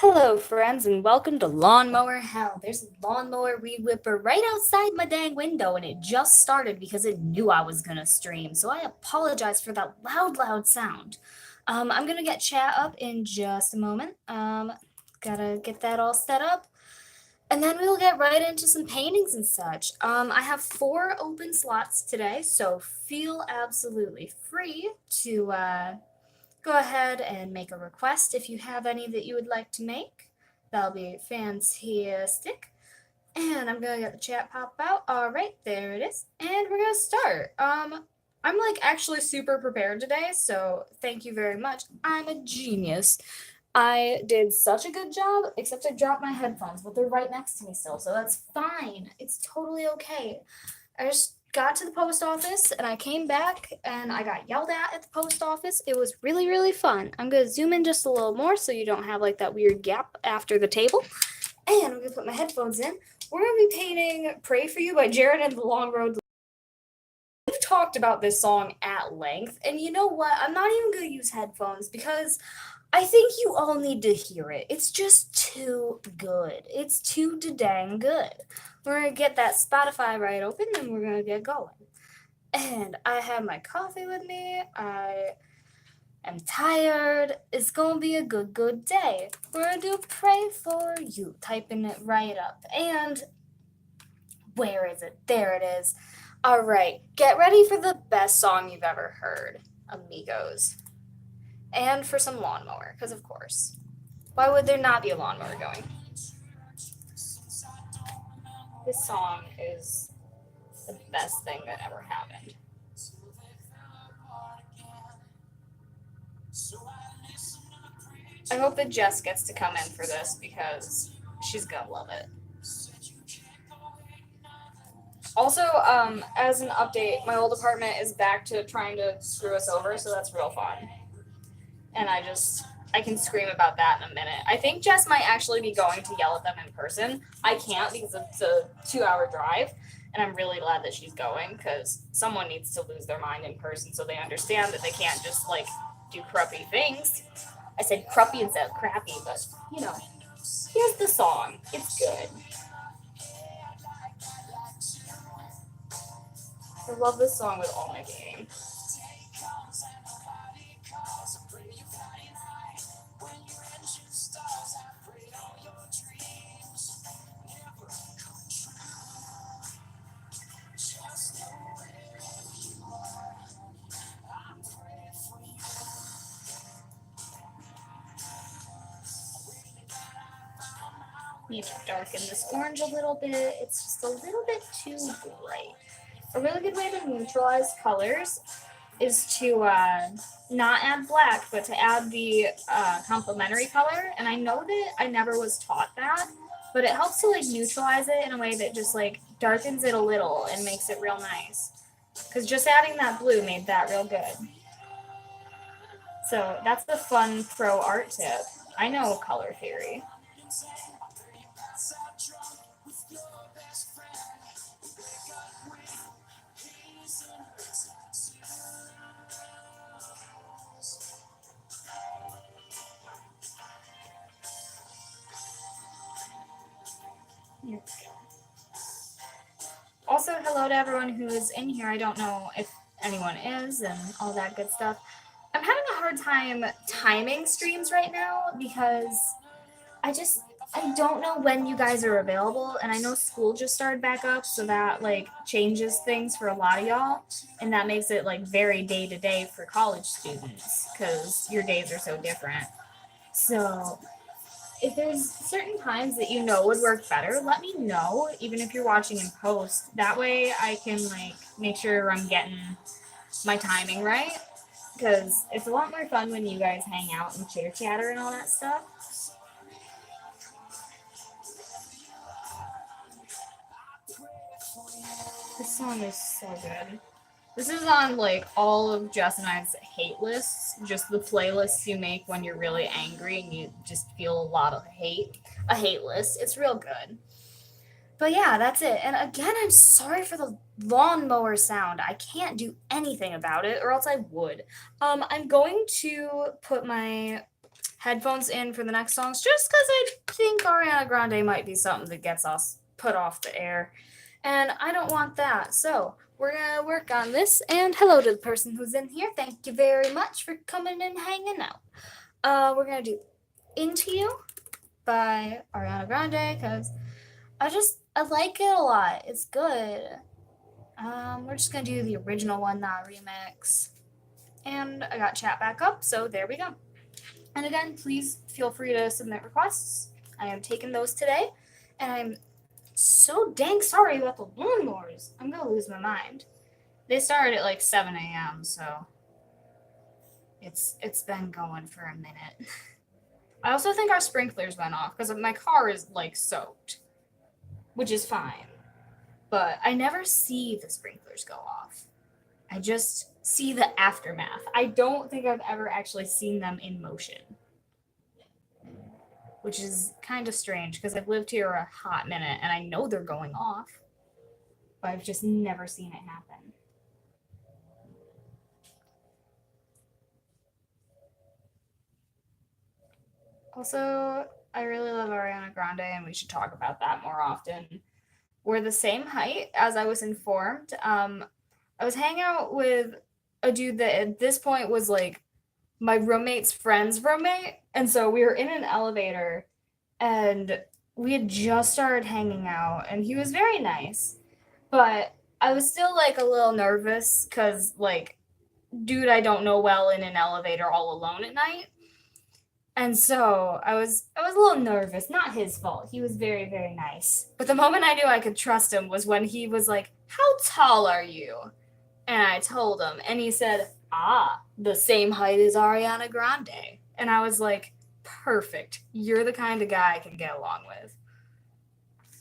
Hello, friends, and welcome to Lawnmower Hell. There's a lawnmower weed whipper right outside my dang window, and it just started because it knew I was gonna stream. So I apologize for that loud sound. I'm gonna get chat up in just a moment. Gotta get that all set up, and then we'll get right into some paintings and such. I have 4 open slots today, so feel absolutely free to go ahead and make a request if you have any that you would like to make. That'll be fantastic. And I'm gonna get the chat pop out. All right, there it is. And we're gonna start. I'm like actually super prepared today, so thank you very much. I'm a genius. I did such a good job, except I dropped my headphones, but they're right next to me still, so that's fine. It's totally okay. I just got to the post office and I came back and I got yelled at the post office. It was really fun. I'm gonna zoom in just a little more so you don't have like that weird gap after the table. And I'm gonna put my headphones in. We're gonna be painting Pray For You by Jared and the Long Road. We've talked about this song at length, and you know what? I'm not even gonna use headphones because I think you all need to hear it. It's just too good. It's too dang good. We're gonna get that Spotify right open and we're gonna get going. And I have my coffee with me. I am tired. It's gonna be a good day. We're gonna do Pray For You. Typing it right up. And where is it? There it is. All right, get ready for the best song you've ever heard, amigos. And for some lawnmower, because of course. Why would there not be a lawnmower going? This song is the best thing that ever happened. I hope that Jess gets to come in for this because she's gonna love it. Also, as an update, my old apartment is back to trying to screw us over, so that's real fun. And I can scream about that in a minute. I think Jess might actually be going to yell at them in person. I can't because it's a 2-hour drive, and I'm really glad that she's going because someone needs to lose their mind in person so they understand that they can't just like do crappy things. I said crappy instead of crappy, but you know, here's the song. It's good. I love this song with all my being. Need to darken this orange a little bit. It's just a little bit too bright. A really good way to neutralize colors is to not add black, but to add the complementary color. And I know that I never was taught that, but it helps to like neutralize it in a way that just like darkens it a little and makes it real nice. Because just adding that blue made that real good. So that's the fun pro art tip. I know color theory. Also, hello to everyone who is in here. I don't know if anyone is and all that good stuff. I'm having a hard time timing streams right now because I don't know when you guys are available, and I know school just started back up, so that like changes things for a lot of y'all, and that makes it like very day to day for college students because your days are so different. So if there's certain times that you know would work better, let me know, even if you're watching in post. That way I can like make sure I'm getting my timing right. Because it's a lot more fun when you guys hang out and chitter chatter and all that stuff. This song is so good. This is on like all of Jess and I's hate lists, just the playlists you make when you're really angry and you just feel a lot of hate. A hate list. It's real good. But yeah, that's it. And again, I'm sorry for the lawnmower sound. I can't do anything about it, or else I would. I'm going to put my headphones in for the next songs just because I think Ariana Grande might be something that gets us put off the air. And I don't want that. So we're going to work on this. And hello to the person who's in here. Thank you very much for coming and hanging out. We're going to do Into You by Ariana Grande because I like it a lot. It's good. We're just going to do the original one, not remix. And I got chat back up, so there we go. And again, please feel free to submit requests. I am taking those today. And I'm so dang sorry about the lawnmowers. I'm going to lose my mind. They started at like 7 a.m., so it's been going for a minute. I also think our sprinklers went off because my car is like soaked, which is fine. But I never see the sprinklers go off. I just see the aftermath. I don't think I've ever actually seen them in motion, which is kind of strange because I've lived here a hot minute and I know they're going off, but I've just never seen it happen. Also, I really love Ariana Grande and we should talk about that more often. We're the same height, as I was informed. I was hanging out with a dude that at this point was like my roommate's friend's roommate. And so we were in an elevator and we had just started hanging out and he was very nice. But I was still like a little nervous because like dude I don't know well in an elevator all alone at night. And so I was a little nervous. Not his fault. He was very, very nice. But the moment I knew I could trust him was when he was like, "How tall are you?" And I told him, and he said, the same height as Ariana Grande. And I was like, perfect. You're the kind of guy I can get along with.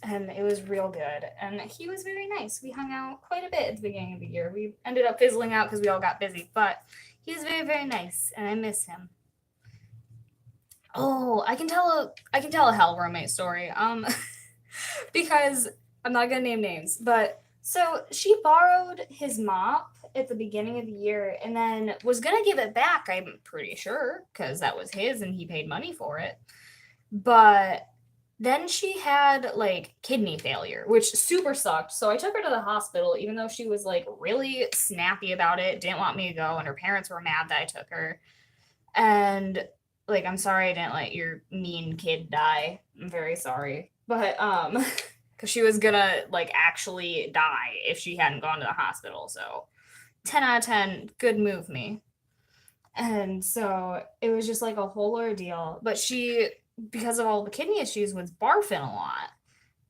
And it was real good. And he was very nice. We hung out quite a bit at the beginning of the year. We ended up fizzling out because we all got busy. But he was very, very nice, and I miss him. Oh, I can tell a hell roommate story. Because I'm not gonna name names, but so she borrowed his mop at the beginning of the year and then was gonna give it back, I'm pretty sure, because that was his and he paid money for it. But then she had like kidney failure, which super sucked. So I took her to the hospital, even though she was like really snappy about it, didn't want me to go, and her parents were mad that I took her. And like, I'm sorry I didn't let your mean kid die. I'm very sorry. But because she was gonna like actually die if she hadn't gone to the hospital. So 10 out of 10, good move me. And so it was just like a whole ordeal. But she, because of all the kidney issues, was barfing a lot.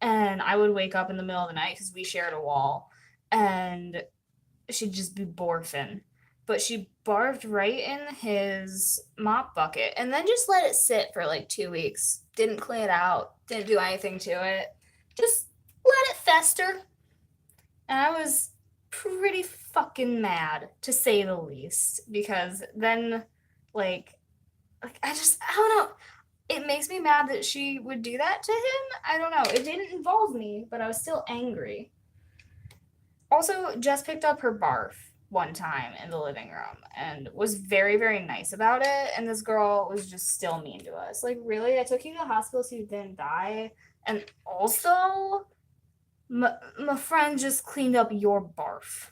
And I would wake up in the middle of the night because we shared a wall, and she'd just be barfing. But she barfed right in his mop bucket and then just let it sit for like 2 weeks. Didn't clean it out, didn't do anything to it. Just let it fester. And I was pretty fucking mad, to say the least, because then like I don't know. It makes me mad that she would do that to him. I don't know. It didn't involve me, but I was still angry. Also, Jess picked up her barf one time in the living room and was very, very nice about it. And this girl was just still mean to us. Like, really? I took you to the hospital so you didn't die? And also, my friend just cleaned up your barf.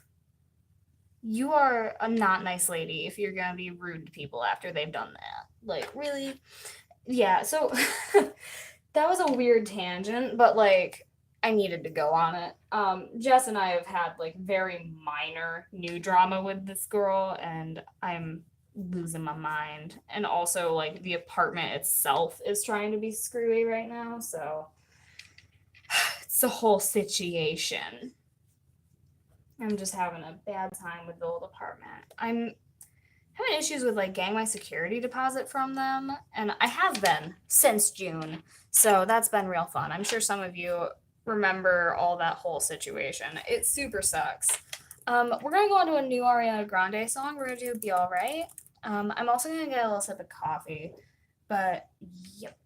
You are a not nice lady if you're gonna be rude to people after they've done that. Like, really? Yeah, so that was a weird tangent, but like I needed to go on it. Jess and I have had like very minor new drama with this girl, and I'm losing my mind. And also, like, the apartment itself is trying to be screwy right now, so it's a whole situation. I'm just having a bad time with the old apartment. I'm having issues with like getting my security deposit from them, and I have been since June, so that's been real fun. I'm sure some of you remember all that whole situation. It super sucks. We're gonna go on to a new Ariana Grande song. We're gonna do "Be Alright." I'm also gonna get a little sip of coffee, but yep.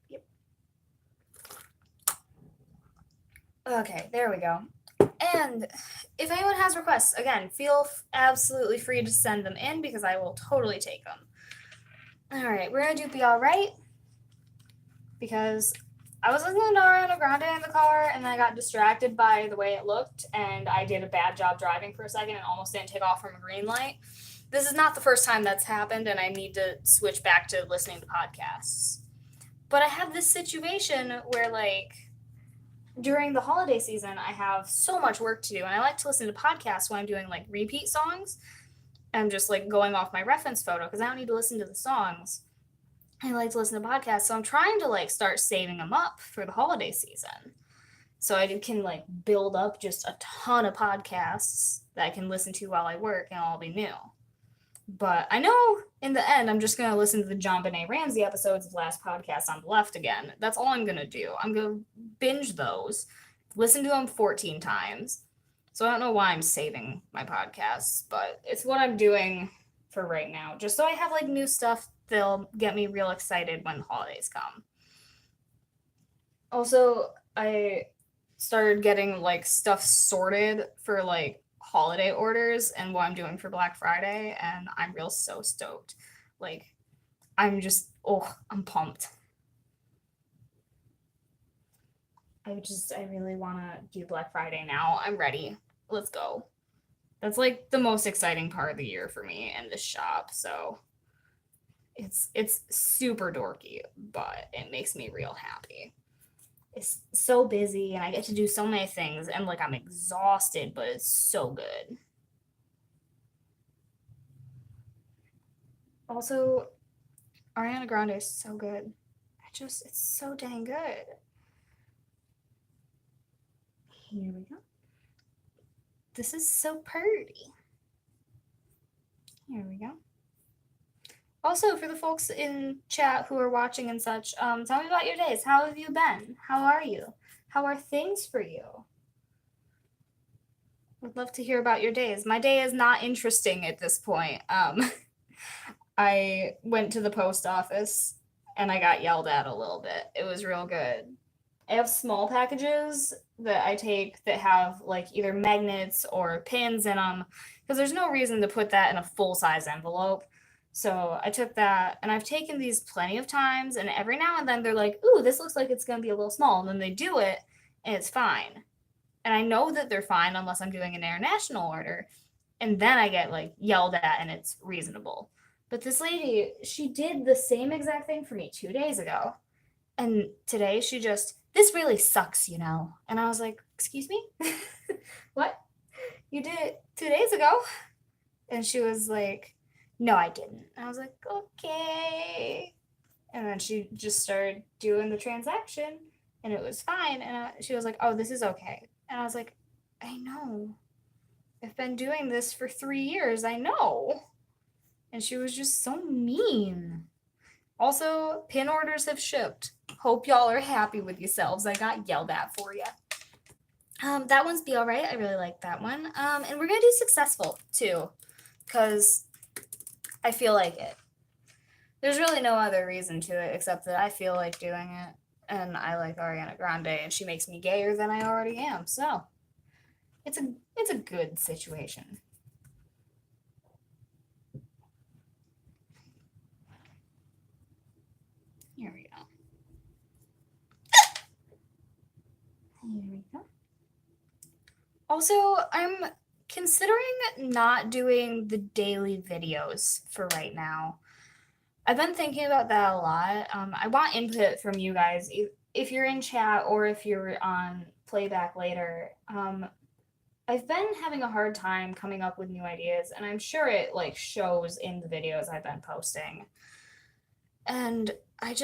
Okay, there we go. And if anyone has requests, again, feel absolutely free to send them in because I will totally take them. All right, we're gonna do "Be Alright." because I was listening to Ariana Grande in the car and I got distracted by the way it looked, and I did a bad job driving for a second and almost didn't take off from a green light. This is not the first time that's happened, and I need to switch back to listening to podcasts. But I have this situation where, like, during the holiday season, I have so much work to do, and I like to listen to podcasts when I'm doing, like, repeat songs. I'm just, like, going off my reference photo because I don't need to listen to the songs. I like to listen to podcasts, so I'm trying to, like, start saving them up for the holiday season. So I can, like, build up just a ton of podcasts that I can listen to while I work, and all be new. But I know in the end, I'm just going to listen to the JonBenet Ramsey episodes of Last Podcast on the Left again. That's all I'm going to do. I'm going to binge those, listen to them 14 times. So I don't know why I'm saving my podcasts, but it's what I'm doing for right now, just so I have, like, new stuff that'll get me real excited when the holidays come. Also, I started getting, like, stuff sorted for, like, holiday orders and what I'm doing for Black Friday, and I'm so stoked. Like, I'm pumped. I really want to do Black Friday now. I'm ready. Let's go. That's, like, the most exciting part of the year for me in this shop, so it's super dorky, but it makes me real happy. It's so busy and I get to do so many things, and, like, I'm exhausted, but it's so good. Also, Ariana Grande is so good. It's so dang good. Here we go. This is so pretty. Here we go. Also, for the folks in chat who are watching and such, tell me about your days. How have you been? How are you? How are things for you? Would love to hear about your days. My day is not interesting at this point. I went to the post office and I got yelled at a little bit. It was real good. I have small packages that I take that have, like, either magnets or pins in them, because there's no reason to put that in a full-size envelope. So I took that, and I've taken these plenty of times, and every now and then they're like, ooh, this looks like it's going to be a little small, and then they do it, and it's fine. And I know that they're fine unless I'm doing an international order, and then I get, like, yelled at, and it's reasonable. But this lady, she did the same exact thing for me 2 days ago, and today she just, this really sucks, you know. And I was like, excuse me? What? You did it 2 days ago? And she was like, no, I didn't. And I was like, okay. And then she just started doing the transaction, and it was fine. And she was like, oh, this is okay. And I was like, I know. I've been doing this for 3 years. I know. And she was just so mean. Also, pin orders have shipped. Hope y'all are happy with yourselves. I got yelled at for you. That one's Be Alright. I really like that one. And we're gonna do Successful too, because I feel like it. There's really no other reason to it except that I feel like doing it, and I like Ariana Grande, and she makes me gayer than I already am. So it's a good situation. Here we go. Here we go. Also, I'm considering not doing the daily videos for right now. I've been thinking about that a lot. I want input from you guys, if you're in chat or if you're on playback later. I've been having a hard time coming up with new ideas, and I'm sure it, like, shows in the videos I've been posting. And I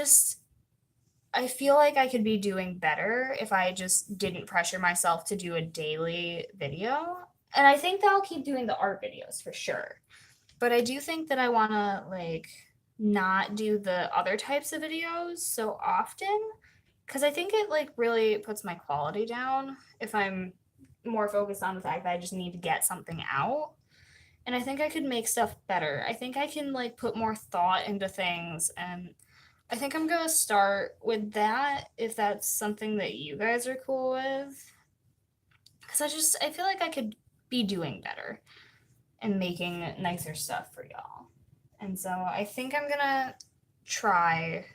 feel like I could be doing better if I just didn't pressure myself to do a daily video. And I think that I'll keep doing the art videos for sure. But I do think that I want to, like, not do the other types of videos so often, because I think it, like, really puts my quality down if I'm more focused on the fact that I just need to get something out. And I think I could make stuff better. I think I can, like, put more thought into things, and I think I'm gonna start with that if that's something that you guys are cool with. Because I feel like I could be doing better and making nicer stuff for y'all. And so I think I'm gonna try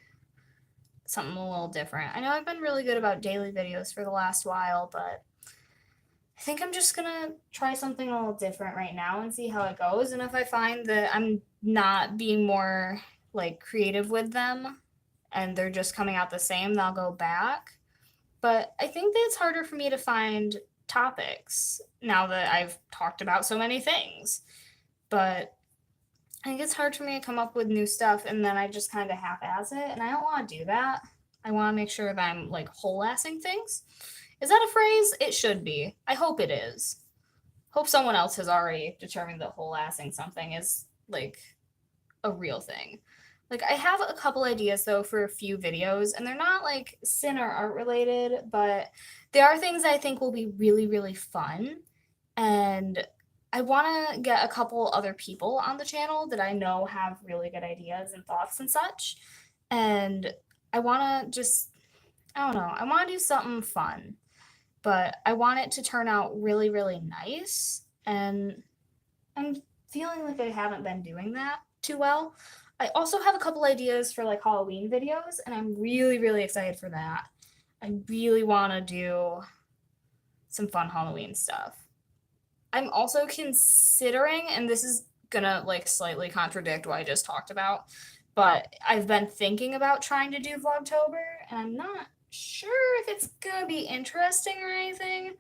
something a little different. I know I've been really good about daily videos for the last while, but I think I'm just gonna try something a little different right now and see how it goes. And if I find that I'm not being more like creative with them and they're just coming out the same, then I'll go back. But I think that it's harder for me to find topics now that I've talked about so many things. But I think it's hard for me to come up with new stuff and then I just kind of half ass it. And I don't want to do that. I want to make sure that I'm like whole assing things. Is that a phrase? It should be. I hope it is. Hope someone else has already determined that whole assing something is like a real thing. Like I have a couple ideas though for a few videos and they're not like sin or art related, but they are things I think will be really, really fun. And I want to get a couple other people on the channel that I know have really good ideas and thoughts and such. And I want to just, I don't know, I want to do something fun, but I want it to turn out really, really nice. And I'm feeling like I haven't been doing that too well. I also have a couple ideas for like Halloween videos, and I'm really, really excited for that. I really want to do some fun Halloween stuff. I'm also considering, and this is gonna like slightly contradict what I just talked about, but I've been thinking about trying to do Vlogtober, and I'm not sure if it's gonna be interesting or anything.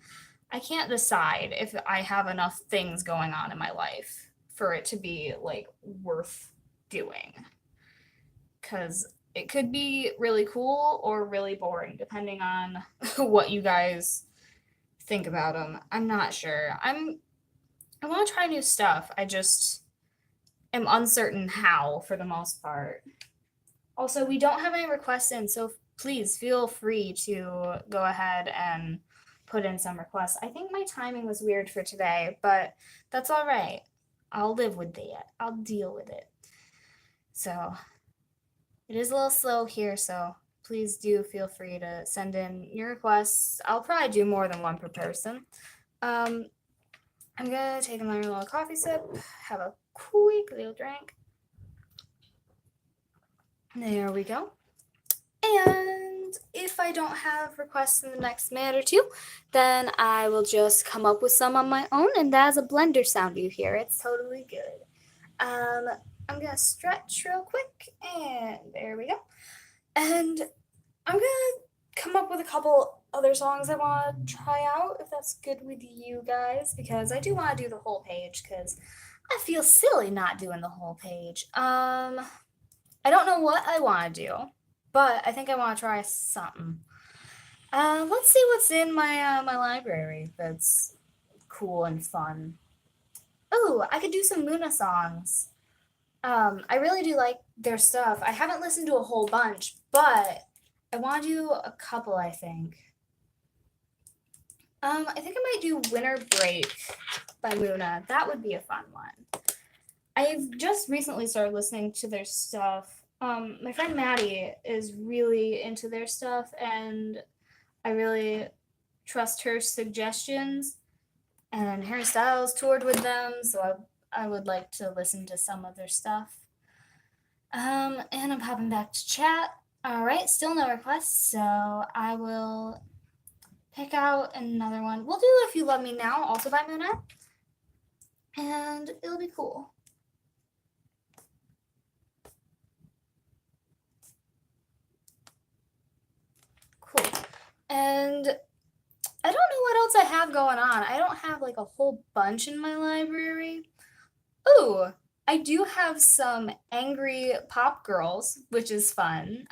I can't decide if I have enough things going on in my life for it to be like worth doing. Cause it could be really cool or really boring, depending on what you guys think about them. I'm not sure. I want to try new stuff. I just am uncertain how for the most part. Also, we don't have any requests in, so please feel free to go ahead and put in some requests. I think my timing was weird for today, but that's all right. I'll live with that. I'll deal with it. So, it is a little slow here, so please do feel free to send in your requests. I'll probably do more than one per person. I'm gonna take another little coffee sip, have a quick little drink. There we go. And if I don't have requests in the next minute or two, then I will just come up with some on my own, and that's a blender sound you hear. It's totally good. I'm gonna stretch real quick, and there we go. And I'm gonna come up with a couple other songs I want to try out, if that's good with you guys, because I do want to do the whole page, because I feel silly not doing the whole page. I don't know what I want to do, but I think I want to try something. Let's see what's in my my library that's cool and fun. Oh, I could do some Muna songs. I really do like their stuff. I haven't listened to a whole bunch, but I want to do a couple, I think. I think I might do Winter Break by Muna. That would be a fun one. I've just recently started listening to their stuff. My friend Maddie is really into their stuff, and I really trust her suggestions. And Harry Styles toured with them, so I would like to listen to some of their stuff. And I'm popping back to chat. All right, still no requests, so I will pick out another one. We'll do If You Love Me Now, also by Muna, and it'll be cool. Cool. And I don't know what else I have going on. I don't have like a whole bunch in my library. Ooh, I do have some angry pop girls, which is fun.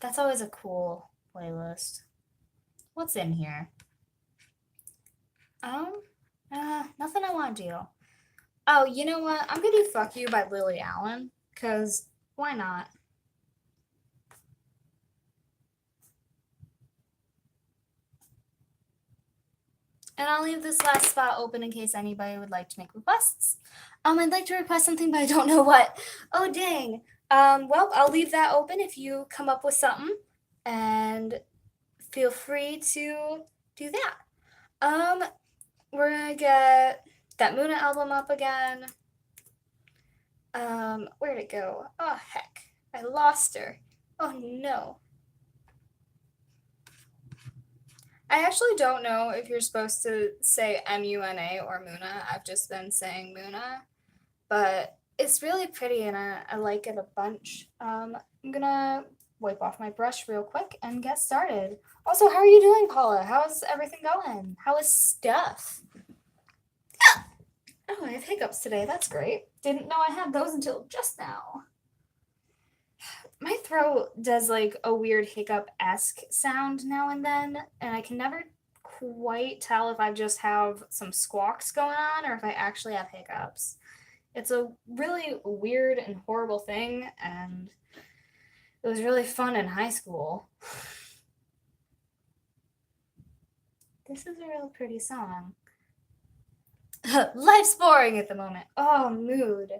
That's always a cool playlist. What's in here? Nothing I want to do. Oh, you know what? I'm gonna do Fuck You by Lily Allen, because why not? And I'll leave this last spot open in case anybody would like to make requests. I'd like to request something, but I don't know what. Oh, dang. Well, I'll leave that open if you come up with something, and feel free to do that. We're gonna get that Muna album up again. Where'd it go? Oh, heck. I lost her. Oh no. I actually don't know if you're supposed to say Muna or Muna. I've just been saying Muna, but it's really pretty and I like it a bunch. I'm gonna wipe off my brush real quick and get started. Also, how are you doing, Paula? How's everything going? How is stuff? Oh, I have hiccups today. That's great. Didn't know I had those until just now. My throat does like a weird hiccup-esque sound now and then, and I can never quite tell if I just have some squawks going on or if I actually have hiccups. It's a really weird and horrible thing, and it was really fun in high school. This is a real pretty song. Life's boring at the moment. Oh, mood.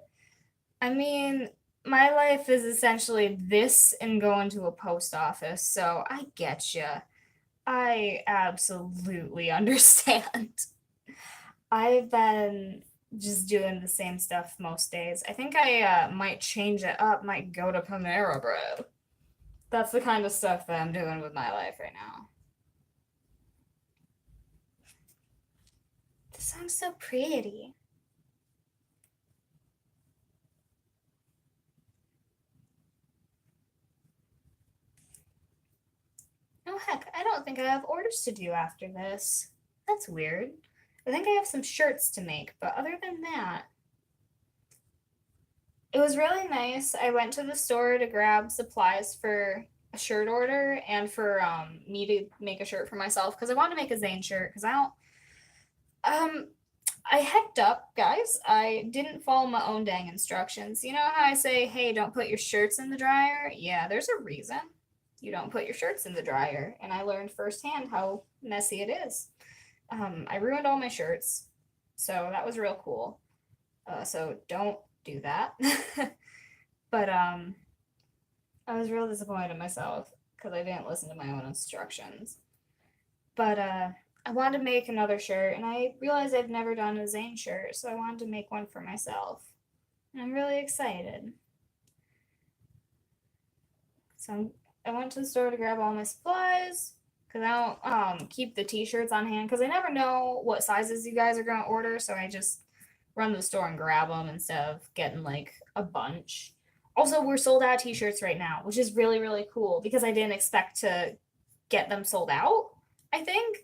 I mean, my life is essentially this and going to a post office, so I get you. I absolutely understand. I've been just doing the same stuff most days. I think I might change it up, might go to Panera Bread. That's the kind of stuff that I'm doing with my life right now. This sounds so pretty. Oh heck, I don't think I have orders to do after this. That's weird. I think I have some shirts to make, but other than that, it was really nice. I went to the store to grab supplies for a shirt order and for me to make a shirt for myself because I wanted to make a Zane shirt because I don't um I hecked up, guys. I didn't follow my own dang instructions. You know how I say, hey, don't put your shirts in the dryer? Yeah, there's a reason. You don't put your shirts in the dryer. And I learned firsthand how messy it is. I ruined all my shirts. So that was real cool. So don't do that. But I was real disappointed in myself because I didn't listen to my own instructions. But I wanted to make another shirt, and I realized I've never done a Zane shirt, so I wanted to make one for myself. And I'm really excited. So I went to the store to grab all my supplies because I don't keep the t-shirts on hand because I never know what sizes you guys are going to order, so I just run to the store and grab them instead of getting like a bunch. Also, we're sold out of t-shirts right now, which is really, really cool because I didn't expect to get them sold out, I think.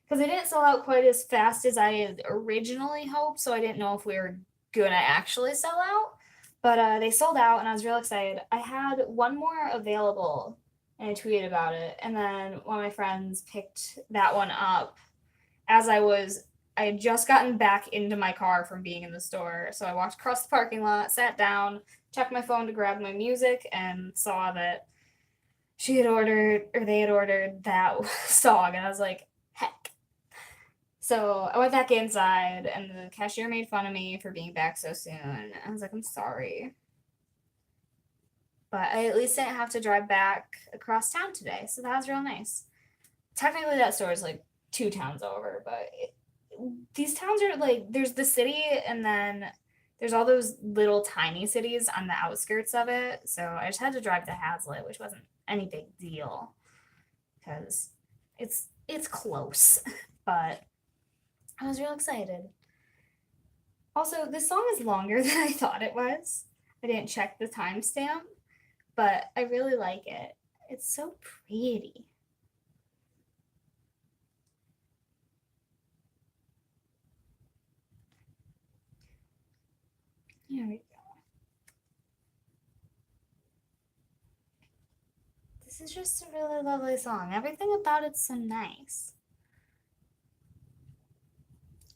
Because they didn't sell out quite as fast as I had originally hoped, so I didn't know if we were gonna actually sell out. But they sold out, and I was real excited. I had one more available, and I tweeted about it. And then one of my friends picked that one up as I had just gotten back into my car from being in the store. So I walked across the parking lot, sat down, checked my phone to grab my music, and saw that she had ordered, or they had ordered that song. And I was like, heck. So I went back inside, and the cashier made fun of me for being back so soon. I was like, I'm sorry. But I at least didn't have to drive back across town today, so that was real nice. Technically, that store is like 2 towns over, but these towns are like there's the city, and then there's all those little tiny cities on the outskirts of it. So I just had to drive to Hazlitt, which wasn't any big deal because it's close. But I was real excited. Also, this song is longer than I thought it was. I didn't check the timestamp, but I really like it. It's so pretty. Here we go. This is just a really lovely song. Everything about it's so nice.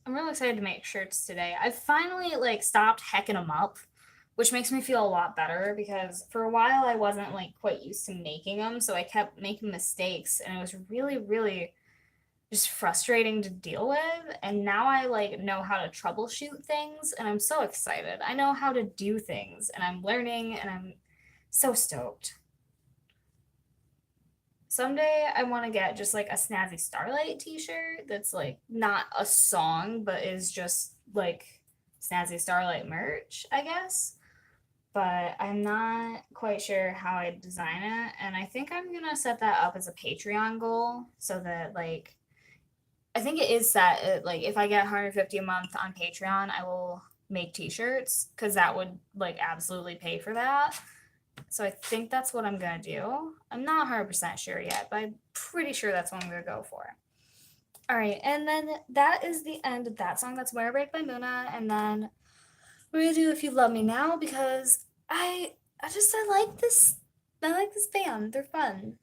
I'm really excited to make shirts today. I finally like stopped hecking them up, which makes me feel a lot better because for a while I wasn't like quite used to making them, so I kept making mistakes and it was really really just frustrating to deal with. And now I like know how to troubleshoot things and I'm so excited. I know how to do things and I'm learning and I'm so stoked. Someday I want to get just like a Snazzy Starlight t-shirt that's like not a song but is just like Snazzy Starlight merch, I guess. but I'm not quite sure how I design it. And I think I'm gonna set that up as a Patreon goal so that like I think it is set at like if I get 150 a month on Patreon, I will make t-shirts because that would like absolutely pay for that. So I think that's what I'm gonna do. I'm not 100% sure yet, but I'm pretty sure that's what I'm gonna go for. All right, and then that is the end of that song. That's "Winter Break" by Muna, and then we're gonna do "If You Love Me Now" because I like this. I like this band. They're fun.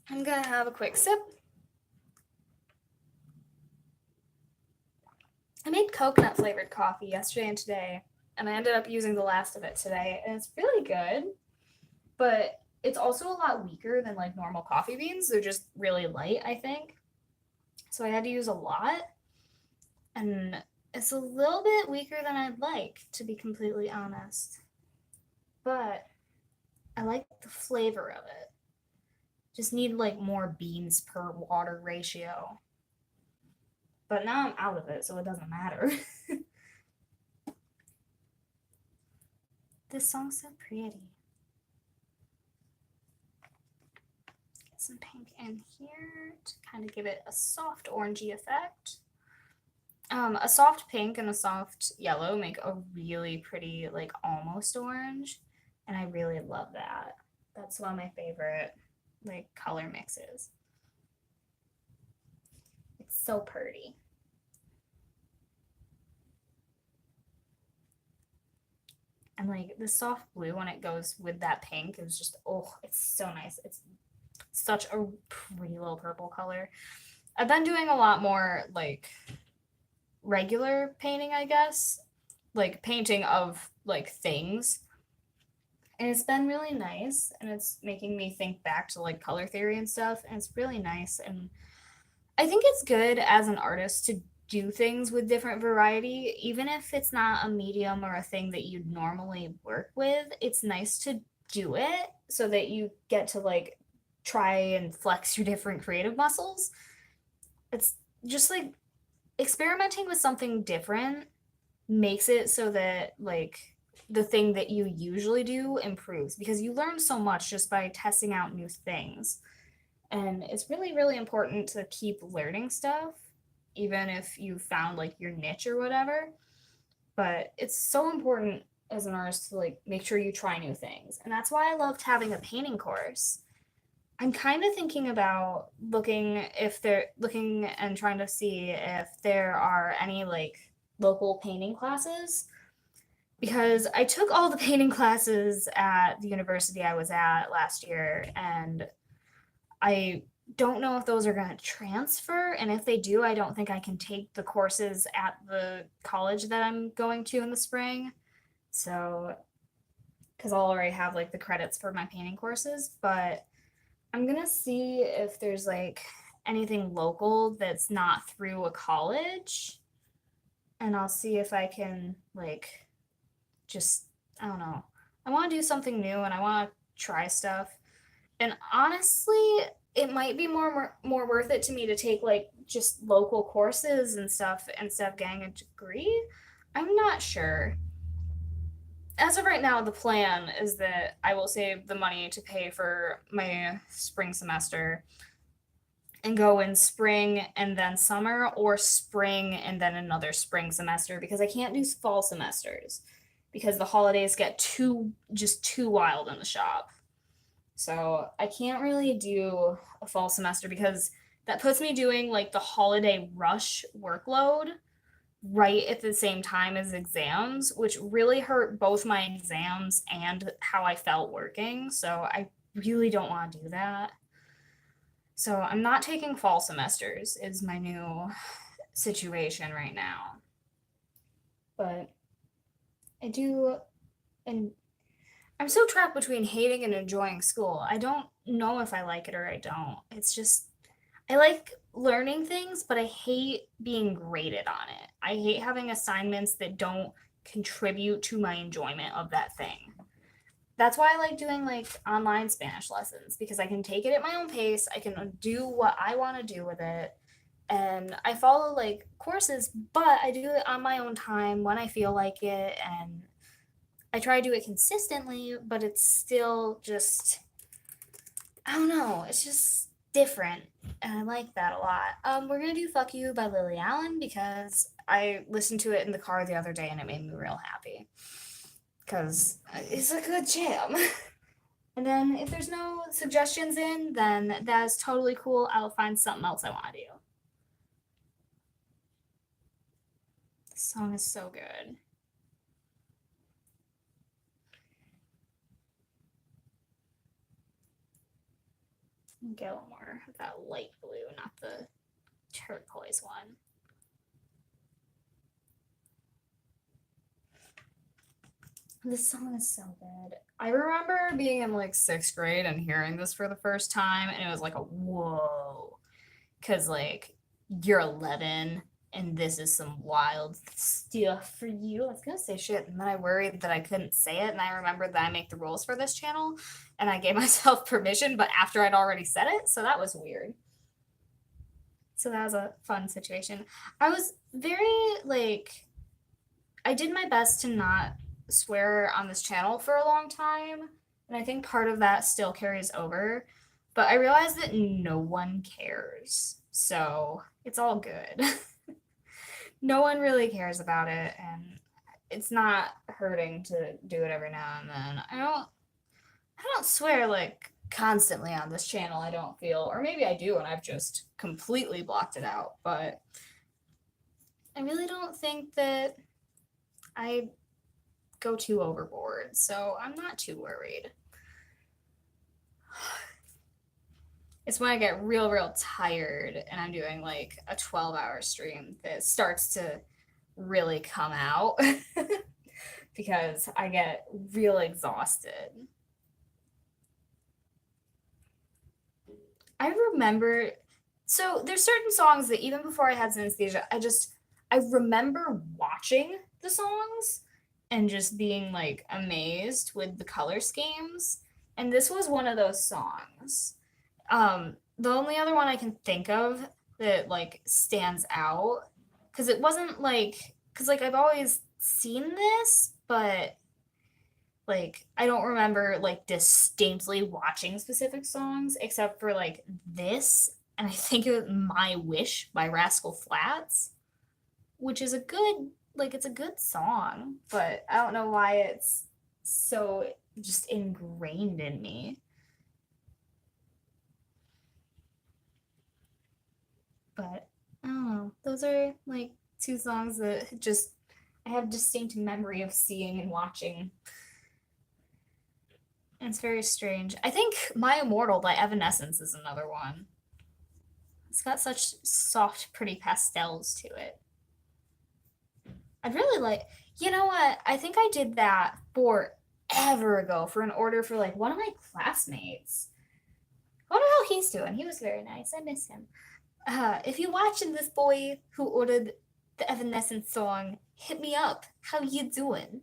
I'm gonna have a quick sip. I made coconut flavored coffee yesterday and today, and I ended up using the last of it today, and it's really good. But it's also a lot weaker than like normal coffee beans. They're just really light, I think. So I had to use a lot, and it's a little bit weaker than I'd like, to be completely honest. But I like the flavor of it. Just need like more beans per water ratio. But now I'm out of it, so it doesn't matter. This song's so pretty. Get some pink in here to kind of give it a soft orangey effect. A soft pink and a soft yellow make a really pretty, like almost orange, and I really love that. That's one of my favorite, like color mixes. It's so pretty. And like the soft blue when it goes with that pink is just it's so nice. It's such a pretty little purple color. I've been doing a lot more like regular painting, I guess, like painting of like things. And it's been really nice and it's making me think back to like color theory and stuff. And it's really nice. And I think it's good as an artist to do things with different variety, even if it's not a medium or a thing that you'd normally work with. It's nice to do it so that you get to like try and flex your different creative muscles. It's just like experimenting with something different makes it so that like the thing that you usually do improves because you learn so much just by testing out new things. And it's really, really important to keep learning stuff, even if you found like your niche or whatever. But it's so important as an artist to like make sure you try new things. And that's why I loved having a painting course. I'm kind of thinking about looking and trying to see if there are any like local painting classes because I took all the painting classes at the university I was at last year and I don't know if those are going to transfer. And if they do, I don't think I can take the courses at the college that I'm going to in the spring. So, because I'll already have like the credits for my painting courses, but I'm going to see if there's like anything local that's not through a college. And I'll see if I can like just, I don't know. I want to do something new and I want to try stuff. And honestly, it might be more worth it to me to take like just local courses and stuff instead of getting a degree. I'm not sure. As of right now, the plan is that I will save the money to pay for my spring semester and go in spring and then summer or spring and then another spring semester because I can't do fall semesters because the holidays get too wild in the shop. So I can't really do a fall semester because that puts me doing like the holiday rush workload right at the same time as exams, which really hurt both my exams and how I felt working. So I really don't want to do that. So I'm not taking fall semesters is my new situation right now. But I do and I'm so trapped between hating and enjoying school. I don't know if I like it or I don't. It's just, I like learning things, but I hate being graded on it. I hate having assignments that don't contribute to my enjoyment of that thing. That's why I like doing like online Spanish lessons because I can take it at my own pace. I can do what I want to do with it. And I follow like courses, but I do it on my own time when I feel like it. And I try to do it consistently, but it's still just, I don't know, it's just different. And I like that a lot. We're gonna do Fuck You by Lily Allen because I listened to it in the car the other day and it made me real happy. Because it's a good jam. And then if there's no suggestions in, then that's totally cool. I'll find something else I want to do. This song is so good. Get a little more of that light blue, not the turquoise one. This song is so good. I remember being in like 6th grade and hearing this for the first time, and it was like a whoa. Because, like, you're 11 and this is some wild stuff for you. I was gonna say shit, and then I worried that I couldn't say it, and I remembered that I make the rules for this channel, and I gave myself permission, but after I'd already said it, so that was weird. So that was a fun situation. I was very, like, I did my best to not swear on this channel for a long time, and I think part of that still carries over, but I realized that no one cares, so it's all good. No one really cares about it, and it's not hurting to do it every now and then. I don't swear like constantly on this channel, I don't feel, or maybe I do and I've just completely blocked it out, but I really don't think that I go too overboard, so I'm not too worried. It's when I get real tired and I'm doing like a 12-hour stream that starts to really come out because I get real exhausted. I remember, so there's certain songs that even before I had synesthesia, I remember watching the songs and just being like amazed with the color schemes. And this was one of those songs. The only other one I can think of that like stands out, because it wasn't like, because like I've always seen this, but like I don't remember like distinctly watching specific songs except for like this, and I think it was My Wish by Rascal Flatts, which is a good, like it's a good song, but I don't know why it's so just ingrained in me. But I don't know. Those are like two songs that just I have distinct memory of seeing and watching. And it's very strange. I think My Immortal by Evanescence is another one. It's got such soft, pretty pastels to it. I'd really like, you know what? I think I did that forever ago for an order for like one of my classmates. I wonder how he's doing. He was very nice. I miss him. If you're watching this boy who ordered the Evanescence song, hit me up. How you doing?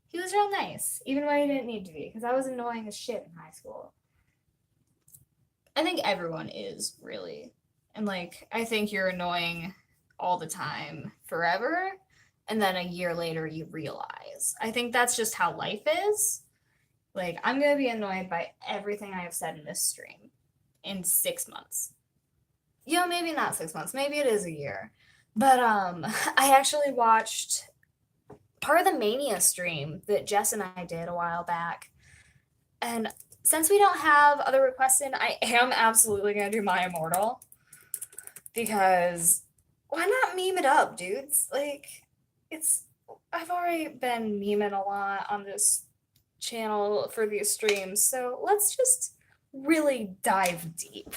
He was real nice, even when he didn't need to be, because I was annoying as shit in high school. I think everyone is, really. And like, I think you're annoying all the time forever, and then a year later you realize. I think that's just how life is. Like, I'm gonna be annoyed by everything I have said in this stream in 6 months. You know, maybe not 6 months, maybe it is a year. But I actually watched part of the Mania stream that Jess and I did a while back. And since we don't have other requests in, I am absolutely gonna do My Immortal. Because why not meme it up, dudes? Like, it's I've already been memeing a lot on this channel for these streams, so let's just really dive deep.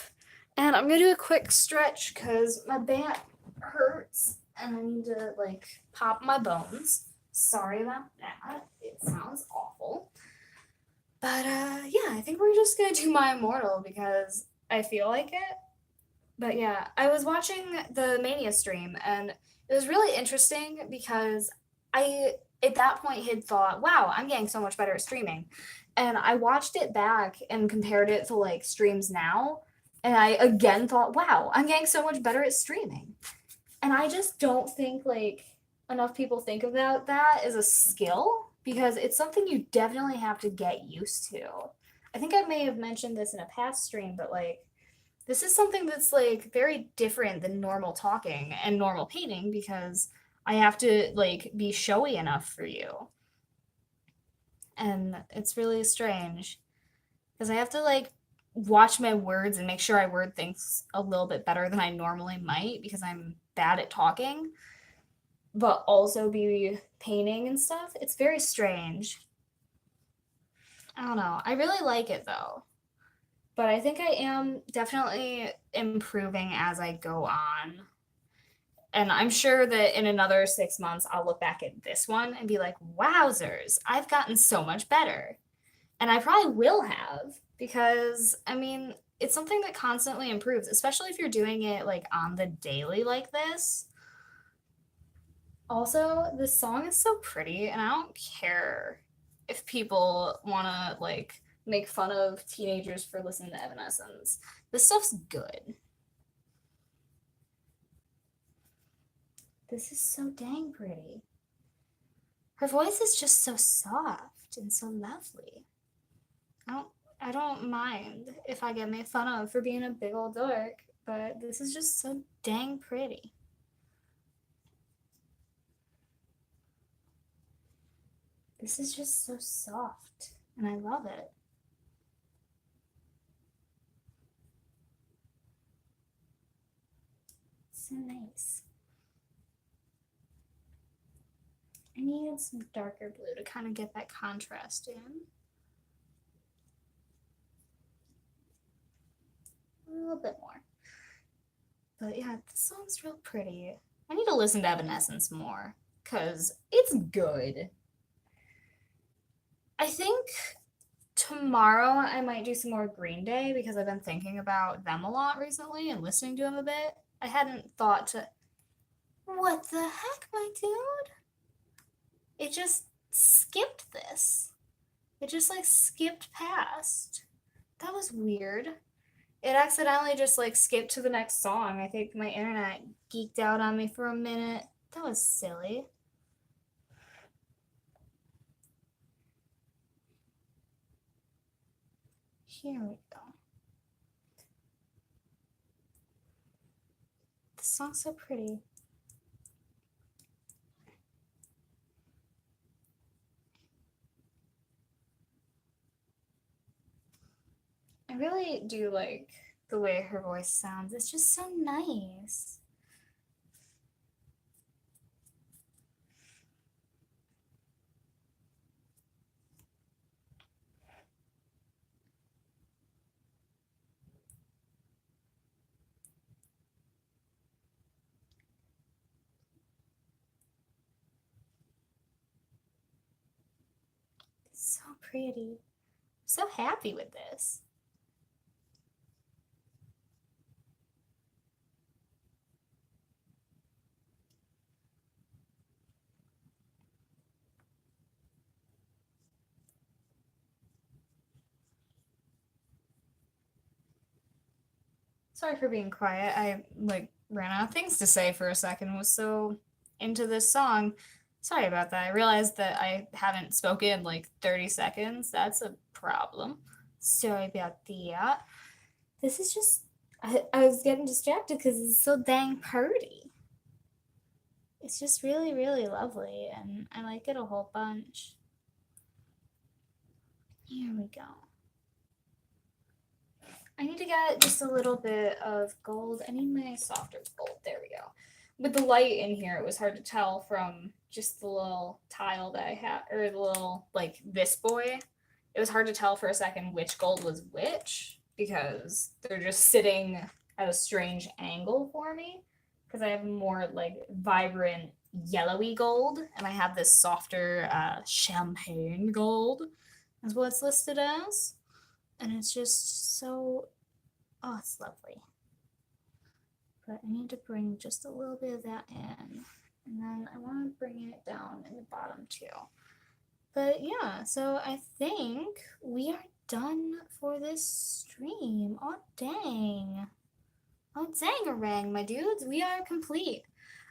And I'm gonna do a quick stretch because my back hurts and I need to like pop my bones. Sorry about that. It sounds awful. But yeah, I think we're just gonna do My Immortal because I feel like it. But yeah, I was watching the Mania stream and it was really interesting because I at that point had thought, wow, I'm getting so much better at streaming. And I watched it back and compared it to like streams now. And I again thought, wow, I'm getting so much better at streaming. And I just don't think like enough people think about that as a skill because it's something you definitely have to get used to. I think I may have mentioned this in a past stream, but like this is something that's like very different than normal talking and normal painting because I have to like be showy enough for you. And it's really strange because I have to like watch my words and make sure I word things a little bit better than I normally might because I'm bad at talking, but also be painting and stuff. It's very strange. I don't know. I really like it though. But I think I am definitely improving as I go on. And I'm sure that in another 6 months, I'll look back at this one and be like, wowzers, I've gotten so much better. And I probably will have because, I mean, it's something that constantly improves, especially if you're doing it like on the daily like this. Also, this song is so pretty, and I don't care if people want to like make fun of teenagers for listening to Evanescence. This stuff's good. This is so dang pretty. Her voice is just so soft and so lovely. I don't I don't mind if I get made fun of for being a big old dork, but this is just so dang pretty. This is just so soft, and I love it. So nice. I needed some darker blue to kind of get that contrast in. A little bit more. But yeah, this song's real pretty. I need to listen to Evanescence more because it's good. I think tomorrow I might do some more Green Day because I've been thinking about them a lot recently and listening to them a bit. I hadn't thought to. What the heck, my dude? It just skipped this. It just like skipped past. That was weird. It accidentally just like skipped to the next song. I think my internet geeked out on me for a minute. That was silly. Here we go. This song's so pretty. I really do like the way her voice sounds. It's just so nice. It's so pretty. I'm so happy with this. Sorry for being quiet. I like ran out of things to say for a second. Was so into this song. Sorry about that. I realized that I haven't spoken in like 30 seconds. That's a problem. Sorry about that. This is just I was getting distracted because it's so dang pretty. It's just really, really lovely and I like it a whole bunch. Here we go. I need to get just a little bit of gold. I need my softer gold. There we go. With the light in here, it was hard to tell from just the little tile that I had, or the little, like, this boy. It was hard to tell for a second which gold was which because they're just sitting at a strange angle for me. Because I have more, like, vibrant yellowy gold, and I have this softer champagne gold, is what it's listed as. And it's just so, oh, it's lovely. But I need to bring just a little bit of that in. And then I want to bring it down in the bottom too. But yeah, so I think we are done for this stream. Oh, dang. Oh, dang-a-rang, my dudes. We are complete.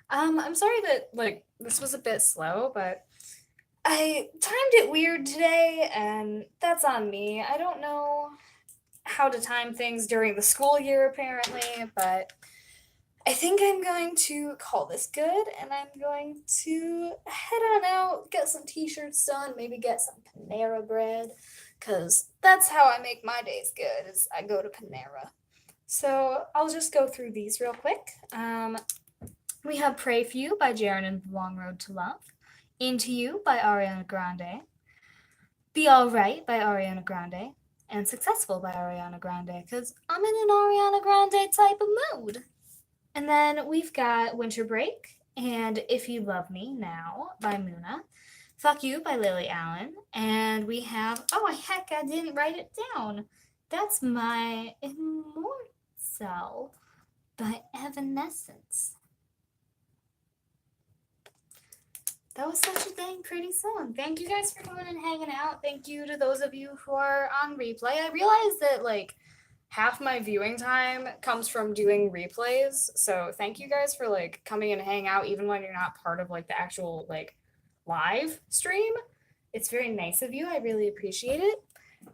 I'm sorry that, like, this was a bit slow, but I timed it weird today, and that's on me. I don't know how to time things during the school year, apparently, but I think I'm going to call this good, and I'm going to head on out, get some t-shirts done, maybe get some Panera bread, because that's how I make my days good, is I go to Panera. So I'll just go through these real quick. We have Pray For You by Jaren and the Long Road to Love, Into You by Ariana Grande, Be Alright by Ariana Grande, and Successful by Ariana Grande, because I'm in an Ariana Grande type of mood. And then we've got Winter Break and If You Love Me Now by Muna, Fuck You by Lily Allen, and we have, oh heck, I didn't write it down. That's My Immortal by Evanescence. That was such a dang pretty song. Thank you guys for coming and hanging out. Thank you to those of you who are on replay. I realized that like half my viewing time comes from doing replays. So thank you guys for like coming and hang out even when you're not part of like the actual like live stream. It's very nice of you. I really appreciate it.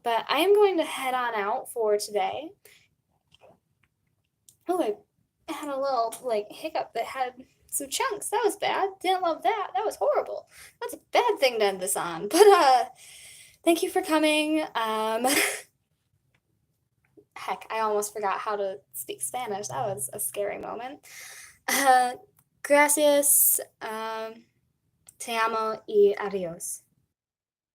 But I am going to head on out for today. Oh, I had a little like hiccup that had some chunks. That was bad. Didn't love that. That was horrible. That's a bad thing to end this on. But thank you for coming. Heck, I almost forgot how to speak Spanish. That was a scary moment. Gracias. Te amo y adios.